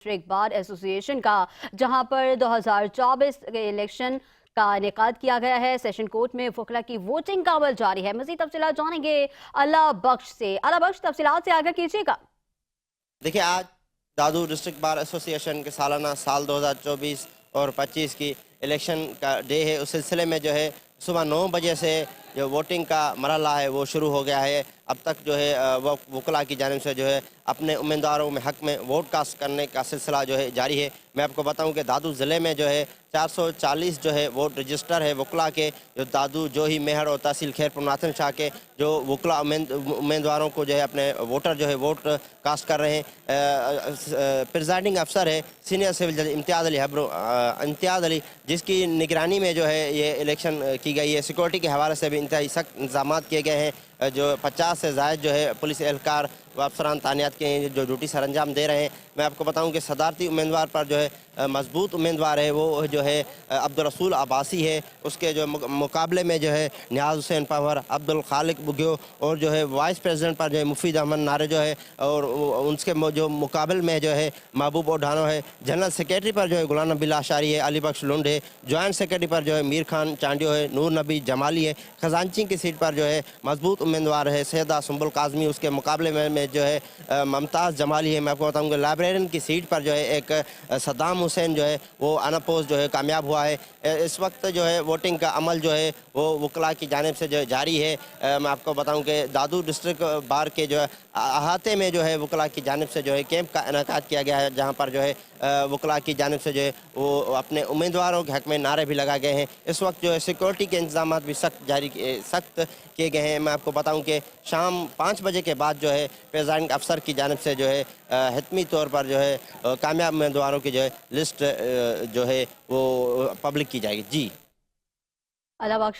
District bar association का, जहां पर 2024 के इलेक्शन का इनेकाद किया गया है। सेशन कोर्ट में वकला की वोटिंग का अमल जारी है। मजीद तफसीलात जानेंगे अल्लाह बख्श से। अल्लाह बख्श, तफसीलात से आगाह कीजिएगा। देखिए, आज दादू डिस्ट्रिक्ट बार एसोसिएशन के सालाना साल 2024 और 25 की इलेक्शन का डे है। उस सिलसिले में जो है सुबह 9 बजे से जो वोटिंग का मरहला है वो शुरू हो गया है। अब तक जो है वकला की जानिब से जो है अपने उम्मीदवारों में हक़ में वोट कास्ट करने का सिलसिला जो है जारी है। मैं आपको बताऊं कि दादू ज़िले में जो है 440 जो है वोट रजिस्टर है वकला के, जो दादू जोही मेहर और तहसील खैरपुर नाथन शाह के जो वकला उम्मीदवारों को जो है अपने वोटर जो है वोट कास्ट कर रहे हैं। प्रिजाइडिंग अफसर है सीनियर सिविल जज इम्तियाज़ अली, जिसकी निगरानी में जो है ये इलेक्शन की गई है। सिक्योरिटी के हवाले से भी इंतहाई सख्त इंतजाम किए गए हैं। जो 50 से ज़ायद जो है पुलिस एहलकार व अफसरान तानियात के जो ड्यूटी सर अंजाम दे रहे हैं। मैं आपको बताऊं कि सदारती उम्मीदवार पर जो है मजबूत उम्मीदवार है वो जो है अब्दुल रसूल अब्बासी है। उसके जो मुकाबले में जो है नियाज़ हुसैन पंवर, अब्दुल खालिक बुग्यो और जो है वाइस प्रेसिडेंट पर जो है मुफीद अहमद नारे जो है, और उनके जो मुकाबले में जो है महबूब ओढ़ानो है। जनरल सेक्रेटरी पर जो है गुलाम नबी लाशारी है, अली बख्श लुंड है। जॉइंट सेक्रेटरी पर जो है मीर खान चांडियो है, नूर नबी जमाली है। खजानची की सीट पर जो है मजबूत उम्मीदवार है सैयदा सुंबुल काजमी, उसके मुकाबले में जो है ममताज़ जमाली है। मैं आपको बताऊँगा लाइब्रेरियन की सीट पर जो है एक सद्दाम हुसैन जो है वो अनअपोज जो है कामयाब हुआ है। इस वक्त जो है वोटिंग का अमल जो है वो वकला की जानिब से जो है जारी है। मैं आपको बताऊं कि दादू डिस्ट्रिक्ट बार के जो है अहाते में जो है वकला की जानिब से जो है कैंप का इनेकाद किया गया है, जहां पर जो है वकला की जानिब से जो है वो अपने उम्मीदवारों के हक़ में नारे भी लगाए गए हैं। इस वक्त जो है सिक्योरिटी के इंतजाम भी सख्त किए गए हैं। मैं आपको बताऊं कि शाम 5 बजे के बाद जो है प्रेसिडेंट अफसर की जानिब से जो है हतमी तौर पर जो है कामयाब उम्मीदवारों की जो है लिस्ट जो है वो पब्लिक की जाएगी। जी अल्लाह बख्श।